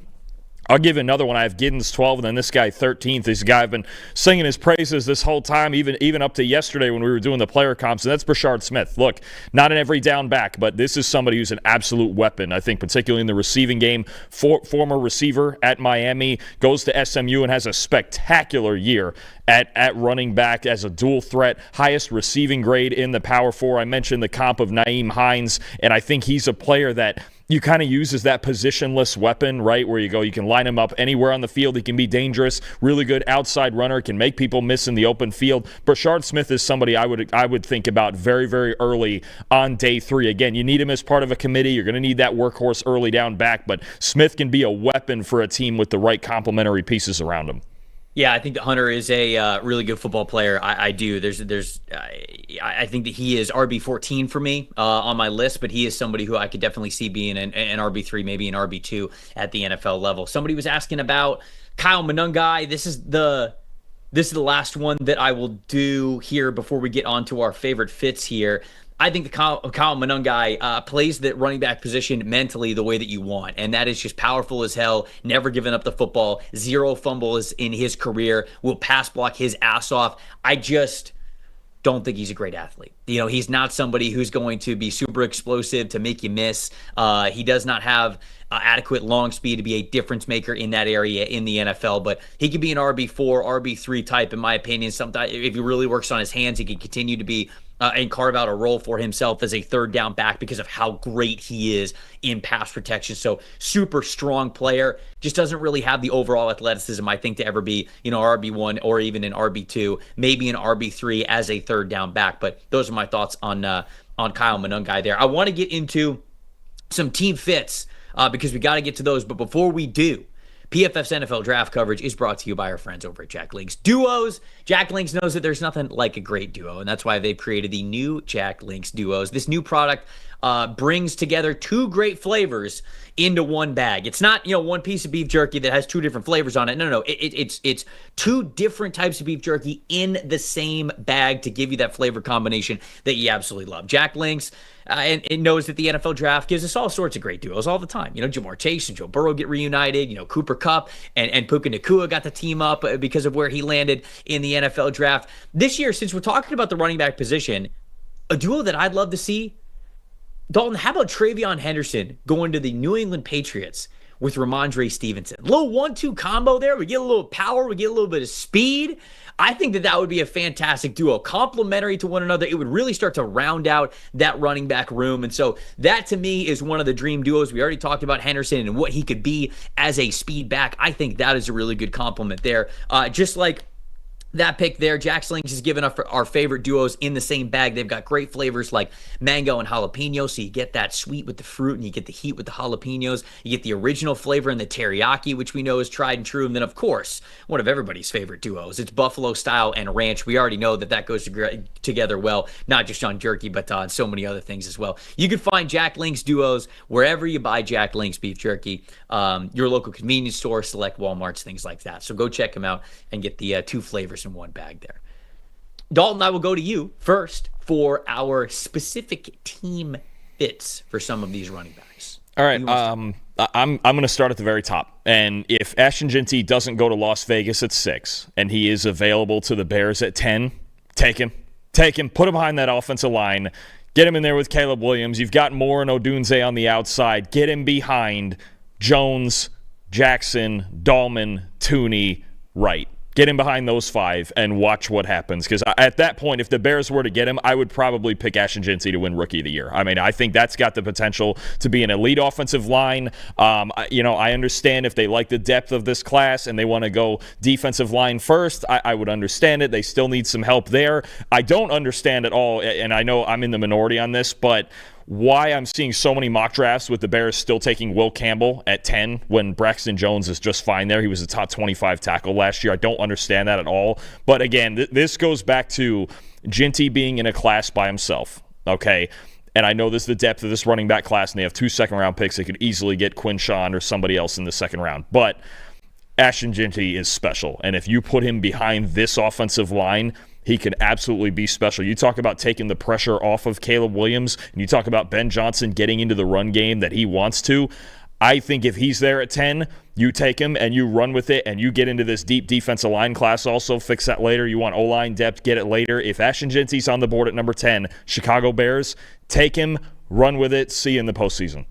I'll give you another one. I have Giddens 12, and then this guy 13th. This guy I've been singing his praises this whole time, even up to yesterday when we were doing the player comps, and that's Brashard Smith. Look, not an every down back, but this is somebody who's an absolute weapon, I think, particularly in the receiving game. Former receiver at Miami, goes to SMU and has a spectacular year at running back as a dual threat, highest receiving grade in the Power 4. I mentioned the comp of Nyheim Hines, and I think he's a player that you kind of use as that positionless weapon, right, where you can line him up anywhere on the field. He can be dangerous, really good outside runner, can make people miss in the open field. Brashard Smith is somebody I would think about very, very early on day 3. Again, you need him as part of a committee. You're going to need that workhorse early down back, but Smith can be a weapon for a team with the right complementary pieces around him. Yeah, I think that Hunter is a really good football player. I do. I think that he is RB14 for me on my list, but he is somebody who I could definitely see being an RB3, maybe an RB2 at the NFL level. Somebody was asking about Kyle Monangai. This is the last one that I will do here before we get on to our favorite fits here. I think the Kyle Monangai plays the running back position mentally the way that you want, and that is just powerful as hell, never giving up the football, 0 fumbles in his career, will pass block his ass off. I just don't think he's a great athlete. He's not somebody who's going to be super explosive to make you miss. He does not have adequate long speed to be a difference maker in that area in the NFL, but he could be an RB4, RB3 type, in my opinion. Sometimes if he really works on his hands, he can continue to be and carve out a role for himself as a third down back because of how great he is in pass protection. So super strong player, just doesn't really have the overall athleticism, I think, to ever be, RB1 or even an RB2, maybe an RB3 as a third down back. But those are my thoughts on Kyle Monangai there. I want to get into some team fits because we got to get to those. But before we do, PFF's NFL draft coverage is brought to you by our friends over at Jack Links Duos. Jack Links knows that there's nothing like a great duo, and that's why they've created the new Jack Links Duos. This new product brings together 2 great flavors into one bag. It's not, one piece of beef jerky that has 2 different flavors on it. No. It's 2 different types of beef jerky in the same bag to give you that flavor combination that you absolutely love. Jack Links and it knows that the NFL draft gives us all sorts of great duos all the time. Jamar Chase and Joe Burrow get reunited. Cooper Kupp and Puka Nacua got to team up because of where he landed in the NFL draft. This year, since we're talking about the running back position, a duo that I'd love to see, Dalton, how about Travion Henderson going to the New England Patriots with Ramondre Stevenson? A little 1-2 combo there. We get a little power. We get a little bit of speed. I think that would be a fantastic duo, complementary to one another. It would really start to round out that running back room. And so that, to me, is one of the dream duos. We already talked about Henderson and what he could be as a speed back. I think that is a really good compliment there. Just like that pick there, Jack Links has given us our favorite duos in the same bag. They've got great flavors like mango and jalapeno, so you get that sweet with the fruit and you get the heat with the jalapenos. You get the original flavor in the teriyaki, which we know is tried and true. And then, of course, one of everybody's favorite duos. It's buffalo style and ranch. We already know that goes together well, not just on jerky, but on so many other things as well. You can find Jack Links duos wherever you buy Jack Links beef jerky, your local convenience store, select Walmarts, things like that. So go check them out and get the 2 flavors in one bag there. Dalton, I will go to you first for our specific team fits for some of these running backs. All right, I'm going to start at the very top. And if Ashton Jeanty doesn't go to Las Vegas at 6 and he is available to the Bears at 10, take him. Put him behind that offensive line. Get him in there with Caleb Williams. You've got Moore and Odunze on the outside. Get him behind Jones, Jackson, Dahlman, Tooney, Wright. Get him behind those 5 and watch what happens. Because at that point, if the Bears were to get him, I would probably pick Ashton Jeanty to win Rookie of the Year. I mean, I think that's got the potential to be an elite offensive line. I understand if they like the depth of this class and they want to go defensive line first, I would understand it. They still need some help there. I don't understand at all, and I know I'm in the minority on this, but why I'm seeing so many mock drafts with the Bears still taking Will Campbell at 10 when Braxton Jones is just fine there. He was a top 25 tackle last year. I don't understand that at all. But again, this goes back to Jeanty being in a class by himself, okay? And I know this is the depth of this running back class, and they have 2 second-round picks. They could easily get Quinshawn or somebody else in the second round. But Ashton Jeanty is special. And if you put him behind this offensive line, he can absolutely be special. You talk about taking the pressure off of Caleb Williams, and you talk about Ben Johnson getting into the run game that he wants to. I think if he's there at 10, you take him and you run with it and you get into this deep defensive line class also. Fix that later. You want O-line depth, get it later. If Ashton Jeanty's on the board at number 10, Chicago Bears, take him, run with it, see you in the postseason.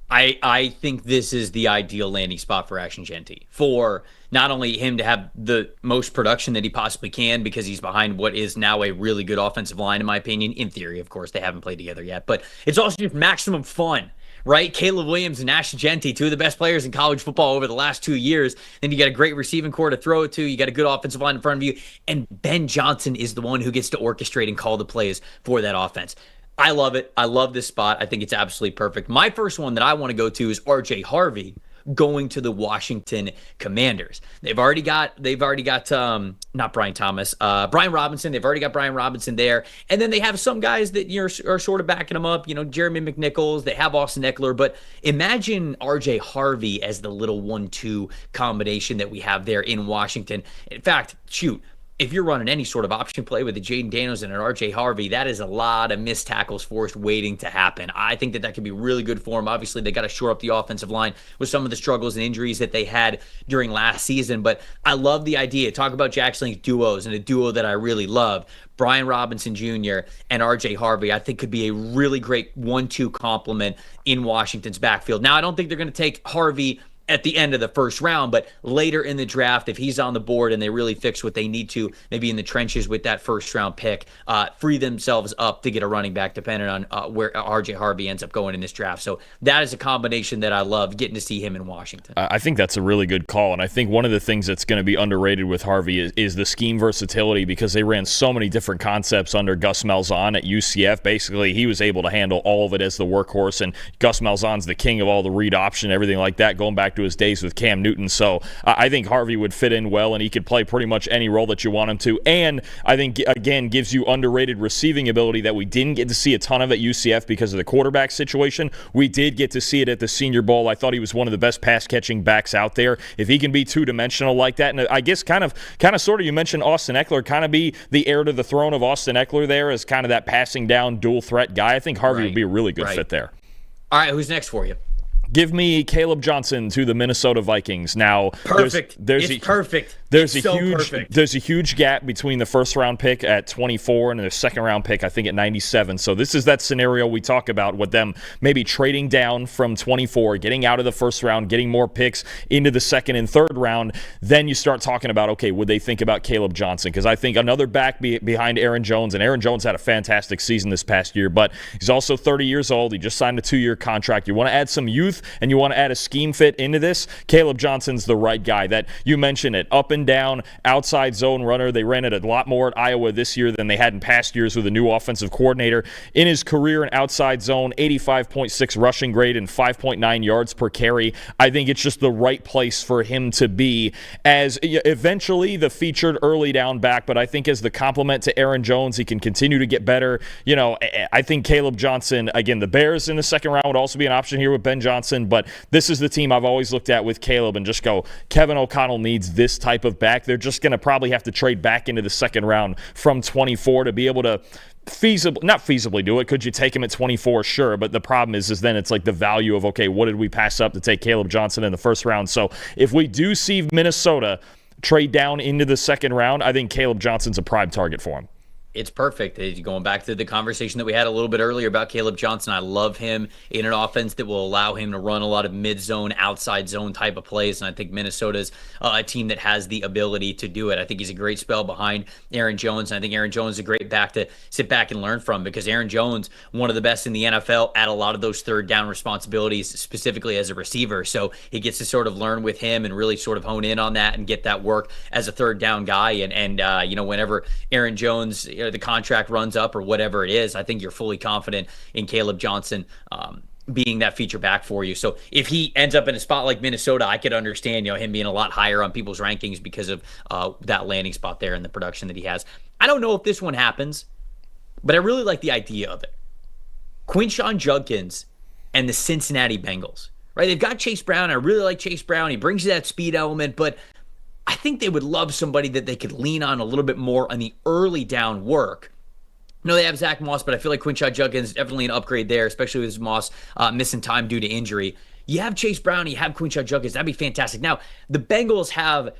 I think this is the ideal landing spot for Ashton Jeanty, for not only him to have the most production that he possibly can because he's behind what is now a really good offensive line, in my opinion. In theory, of course, they haven't played together yet, but it's also just maximum fun, right? Caleb Williams and Ashton Jeanty, 2 of the best players in college football over the last 2 years. Then you got a great receiving core to throw it to. You got a good offensive line in front of you, and Ben Johnson is the one who gets to orchestrate and call the plays for that offense. I love it. I love this spot. I think it's absolutely perfect. My first one that I want to go to is RJ Harvey going to the Washington Commanders. They've already got not Brian Thomas, Brian Robinson. They've already got Brian Robinson there. And then they have some guys that are sort of backing them up, Jeremy McNichols. They have Austin Eckler, but imagine RJ Harvey as the little 1-2 combination that we have there in Washington. In fact, if you're running any sort of option play with a Jaden Daniels and an RJ Harvey, that is a lot of missed tackles forced waiting to happen. I think that could be really good for them. Obviously, they got to shore up the offensive line with some of the struggles and injuries that they had during last season. But I love the idea. Talk about Jackson Link's duos, and a duo that I really love. Brian Robinson Jr. and RJ Harvey, I think, could be a really great 1-2 complement in Washington's backfield. Now, I don't think they're going to take Harvey at the end of the first round, but later in the draft, if he's on the board and they really fix what they need to, maybe in the trenches with that first round pick, free themselves up to get a running back, depending on where RJ Harvey ends up going in this draft. So that is a combination that I love, getting to see him in Washington. I think that's a really good call, and I think one of the things that's going to be underrated with Harvey is the scheme versatility, because they ran so many different concepts under Gus Malzahn at UCF. Basically, he was able to handle all of it as the workhorse, and Gus Malzahn's the king of all the read option, everything like that, going back to his days with Cam Newton. So I think Harvey would fit in well, and he could play pretty much any role that you want him to. And I think, again, gives you underrated receiving ability that we didn't get to see a ton of at UCF because of the quarterback situation. We did get to see it at the Senior Bowl. I thought he was one of the best pass-catching backs out there. If he can be two-dimensional like that, and I guess kind of sort of, you mentioned Austin Eckler, kind of be the heir to the throne of Austin Eckler there as kind of that passing down dual threat guy. I think Harvey would be a really good fit there. All right, who's next for you? Give me Caleb Johnson to the Minnesota Vikings. Now, perfect. Perfect. There's a huge gap between the first round pick at 24 and the second round pick, I think, at 97. So this is that scenario we talk about with them maybe trading down from 24, getting out of the first round, getting more picks into the second and third round. Then you start talking about, okay, would they think about Caleb Johnson? Because I think another back behind Aaron Jones, and Aaron Jones had a fantastic season this past year, but he's also 30 years old. He just signed a 2-year contract. You want to add some youth and you want to add a scheme fit into this, Caleb Johnson's the right guy. That you mentioned it, up and down, outside zone runner. They ran it a lot more at Iowa this year than they had in past years with a new offensive coordinator. In his career in outside zone, 85.6 rushing grade and 5.9 yards per carry. I think it's just the right place for him to be as eventually the featured early down back, but I think as the complement to Aaron Jones, he can continue to get better. I think Caleb Johnson, again, the Bears in the second round would also be an option here with Ben Johnson, but this is the team I've always looked at with Caleb and just go, Kevin O'Connell needs this type of back. They're just going to probably have to trade back into the second round from 24 to be able to not feasibly do it. Could you take him at 24? Sure, but the problem is then it's like the value of, okay, what did we pass up to take Caleb Johnson in the first round? So if we do see Minnesota trade down into the second round, I think Caleb Johnson's a prime target for him. It's perfect. Going back to the conversation that we had a little bit earlier about Caleb Johnson, I love him in an offense that will allow him to run a lot of mid-zone, outside zone type of plays, and I think Minnesota's a team that has the ability to do it. I think he's a great spell behind Aaron Jones, and I think Aaron Jones is a great back to sit back and learn from, because Aaron Jones, one of the best in the NFL at a lot of those third down responsibilities, specifically as a receiver, so he gets to sort of learn with him and really sort of hone in on that and get that work as a third down guy, and whenever Aaron Jones, the contract runs up or whatever it is, I think you're fully confident in Caleb Johnson being that feature back for you. So if he ends up in a spot like Minnesota, I could understand him being a lot higher on people's rankings because of that landing spot there and the production that he has. I don't know if this one happens, but I really like the idea of it. Quinshon Judkins and the Cincinnati Bengals, right? They've got Chase Brown. I really like Chase Brown. He brings you that speed element, but I think they would love somebody that they could lean on a little bit more on the early down work. I know they have Zach Moss, but I feel like Quinshon Judkins is definitely an upgrade there, especially with Moss missing time due to injury. You have Chase Brown, you have Quinshon Judkins. That'd be fantastic. Now, the Bengals have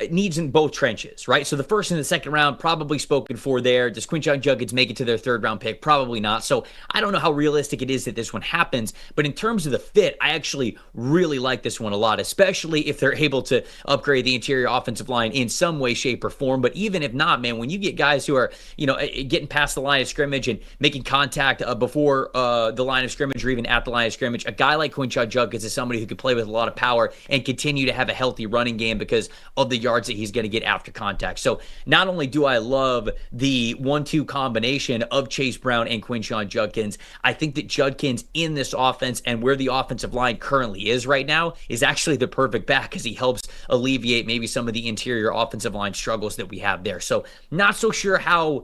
needs in both trenches, right? So the first and the second round probably spoken for there. Does Quinshon Judkins make it to their third round pick? Probably not. So I don't know how realistic it is that this one happens, but in terms of the fit, I actually really like this one a lot, especially if they're able to upgrade the interior offensive line in some way, shape, or form. But even if not, man, when you get guys who are, getting past the line of scrimmage and making contact before the line of scrimmage or even at the line of scrimmage, a guy like Quinshon Judkins is somebody who can play with a lot of power and continue to have a healthy running game because of the yards that he's going to get after contact. So not only do I love the 1-2 combination of Chase Brown and Quinshon Judkins, I think that Judkins in this offense and where the offensive line currently is right now is actually the perfect back because he helps alleviate maybe some of the interior offensive line struggles that we have there. So not so sure how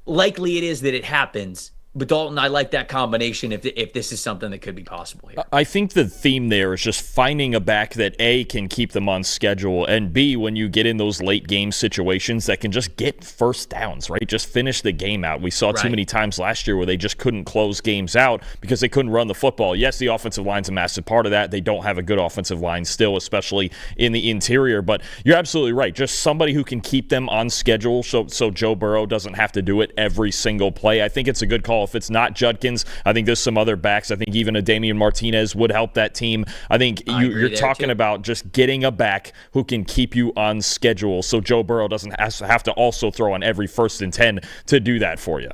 likely it is that it happens, But Dalton, I like that combination if this is something that could be possible here. I think the theme there is just finding a back that A, can keep them on schedule, and B, when you get in those late game situations, that can just get first downs, right? Just finish the game out. We saw too many times last year where they just couldn't close games out because they couldn't run the football. Yes, the offensive line's a massive part of that. They don't have a good offensive line still, especially in the interior. But you're absolutely right. Just somebody who can keep them on schedule so Joe Burrow doesn't have to do it every single play. I think it's a good call. If it's not Judkins, I think there's some other backs. I think even a Damian Martinez would help that team. I think you're talking about just getting a back who can keep you on schedule so Joe Burrow doesn't have to also throw on every 1st and 10 to do that for you.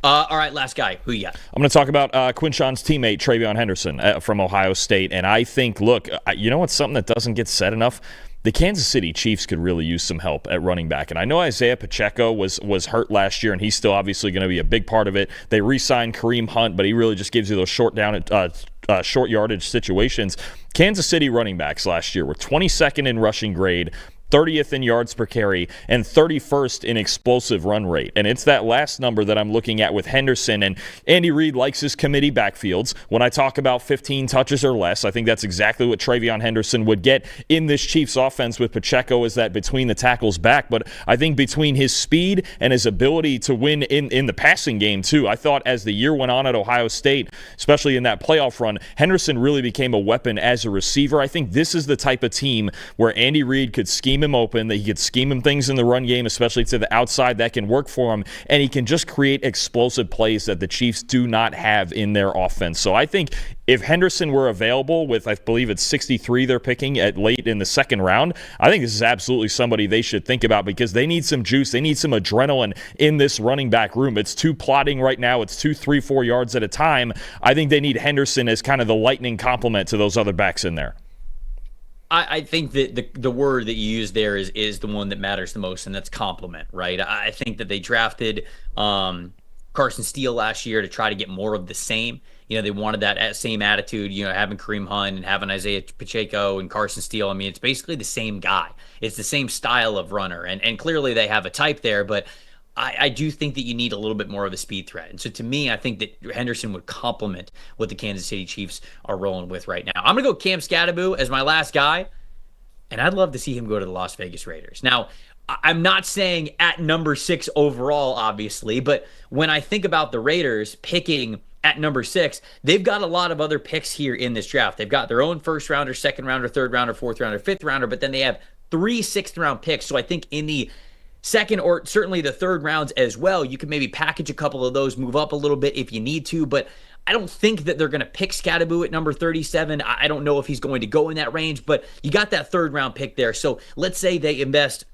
All right, last guy. Who you got? I'm going to talk about Quinshon's teammate, Travion Henderson from Ohio State. And I think, look, you know what's something that doesn't get said enough? The Kansas City Chiefs could really use some help at running back. And I know Isaiah Pacheco was hurt last year, and he's still obviously going to be a big part of it. They re-signed Kareem Hunt, but he really just gives you those short yardage situations. Kansas City running backs last year were 22nd in rushing grade, 30th in yards per carry, and 31st in explosive run rate. And it's that last number that I'm looking at with Henderson. And Andy Reid likes his committee backfields. When I talk about 15 touches or less, I think that's exactly what Travion Henderson would get in this Chiefs offense with Pacheco, is that between the tackles back. But I think between his speed and his ability to win in the passing game too, I thought as the year went on at Ohio State, especially in that playoff run, Henderson really became a weapon as a receiver. I think this is the type of team where Andy Reid could scheme him open, that he could scheme him things in the run game, especially to the outside, that can work for him, and he can just create explosive plays that the Chiefs do not have in their offense. So I think if Henderson were available with, I believe it's 63 they're picking at late in the 2nd round, I think this is absolutely somebody they should think about because they need some juice. They need some adrenaline in this running back room. It's too plotting right now. It's 2, 3, 4 yards at a time. I think they need Henderson as kind of the lightning complement to those other backs in there. I think that the word that you use there is the one that matters the most, and that's compliment, right? I think that they drafted Carson Steele last year to try to get more of the same. You know, they wanted that same attitude, you know, having Kareem Hunt and having Isaiah Pacheco and Carson Steele. I mean, it's basically the same guy. It's the same style of runner, and clearly they have a type there, but I do think that you need a little bit more of a speed threat. And so to me, I think that Henderson would complement what the Kansas City Chiefs are rolling with right now. I'm going to go Cam Skattebo as my last guy, and I'd love to see him go to the Las Vegas Raiders. Now, I'm not saying at number 6 overall, obviously, but when I think about the Raiders picking at number 6, they've got a lot of other picks here in this draft. They've got their own 1st rounder, 2nd rounder, 3rd rounder, 4th rounder, 5th rounder, but then they have 3 6th round picks. So I think in the 2nd or certainly the 3rd rounds as well, you can maybe package a couple of those, move up a little bit if you need to, but I don't think that they're going to pick Skattebo at number 37. I don't know if he's going to go in that range, but you got that 3rd round pick there. So let's say they invest,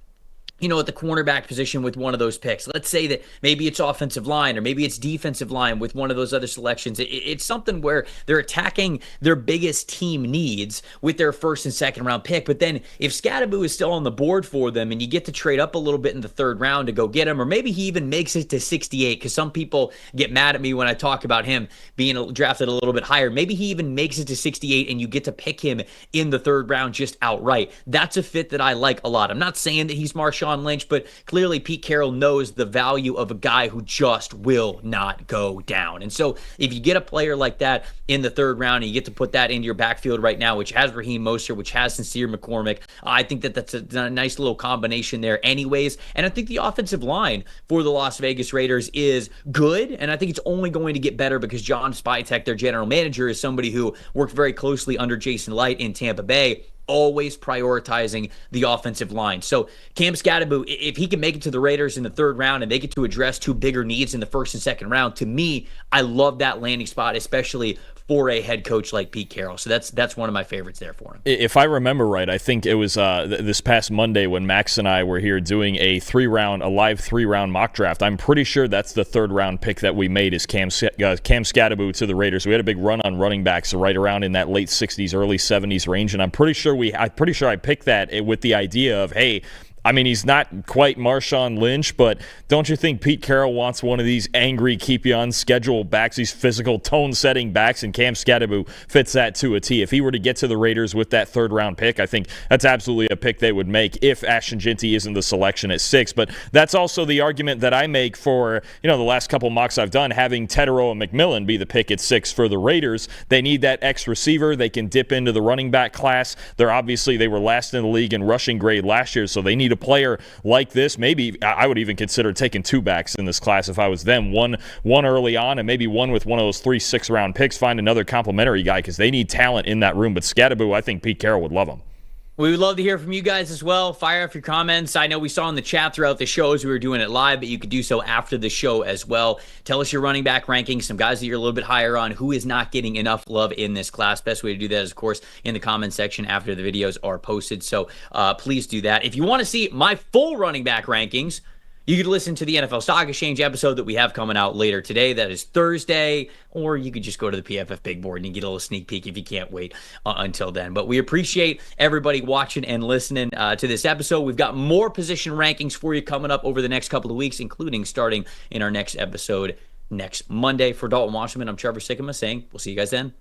you know, at the cornerback position with one of those picks. Let's say that maybe it's offensive line or maybe it's defensive line with one of those other selections. It's something where they're attacking their biggest team needs with their 1st and 2nd round pick. But then if Skattebo is still on the board for them and you get to trade up a little bit in the 3rd round to go get him, or maybe he even makes it to 68, because some people get mad at me when I talk about him being drafted a little bit higher. Maybe he even makes it to 68 and you get to pick him in the 3rd round just outright. That's a fit that I like a lot. I'm not saying that he's Marshawn Lynch, but clearly Pete Carroll knows the value of a guy who just will not go down. And so if you get a player like that in the 3rd round and you get to put that into your backfield right now, which has Raheem Mostert, which has Sincere McCormick, I think that that's a nice little combination there anyways. And I think the offensive line for the Las Vegas Raiders is good, and I think it's only going to get better because John Spytek, their general manager, is somebody who worked very closely under Jason Light in Tampa Bay, always prioritizing the offensive line. So Cam Skattebo, if he can make it to the Raiders in the 3rd round and they get to address 2 bigger needs in the 1st and 2nd round, to me, I love that landing spot, especially for a head coach like Pete Carroll. So that's one of my favorites there for him. If I remember right, I think it was this past Monday when Max and I were here doing a live 3-round mock draft. I'm pretty sure that's the 3rd round pick that we made is Cam Skattebo to the Raiders. We had a big run on running backs right around in that late 60s, early 70s range, and I'm pretty sure I picked that with the idea of, hey, I mean, he's not quite Marshawn Lynch, but don't you think Pete Carroll wants one of these angry, keep-you-on-schedule backs, these physical, tone-setting backs, and Cam Skattebo fits that to a T. If he were to get to the Raiders with that third-round pick, I think that's absolutely a pick they would make if Ashton Jeanty isn't the selection at 6. But that's also the argument that I make for, the last couple mocks I've done, having Teterow and McMillan be the pick at 6 for the Raiders. They need that X receiver. They can dip into the running back class. They were last in the league in rushing grade last year, so they need a player like this. Maybe I would even consider taking 2 backs in this class if I was them. One early on and maybe one with one of those 3 6-round picks. Find another complimentary guy because they need talent in that room. But Skattebo, I think Pete Carroll would love him. We would love to hear from you guys as well. Fire off your comments. I know we saw in the chat throughout the show as we were doing it live, but you could do so after the show as well. Tell us your running back rankings, some guys that you're a little bit higher on, who is not getting enough love in this class. Best way to do that is, of course, in the comment section after the videos are posted. So please do that. If you want to see my full running back rankings, you could listen to the NFL Stock Exchange episode that we have coming out later today. That is Thursday. Or you could just go to the PFF Big Board and get a little sneak peek if you can't wait until then. But we appreciate everybody watching and listening to this episode. We've got more position rankings for you coming up over the next couple of weeks, including starting in our next episode next Monday. For Dalton Wasserman, I'm Trevor Sikkema saying we'll see you guys then.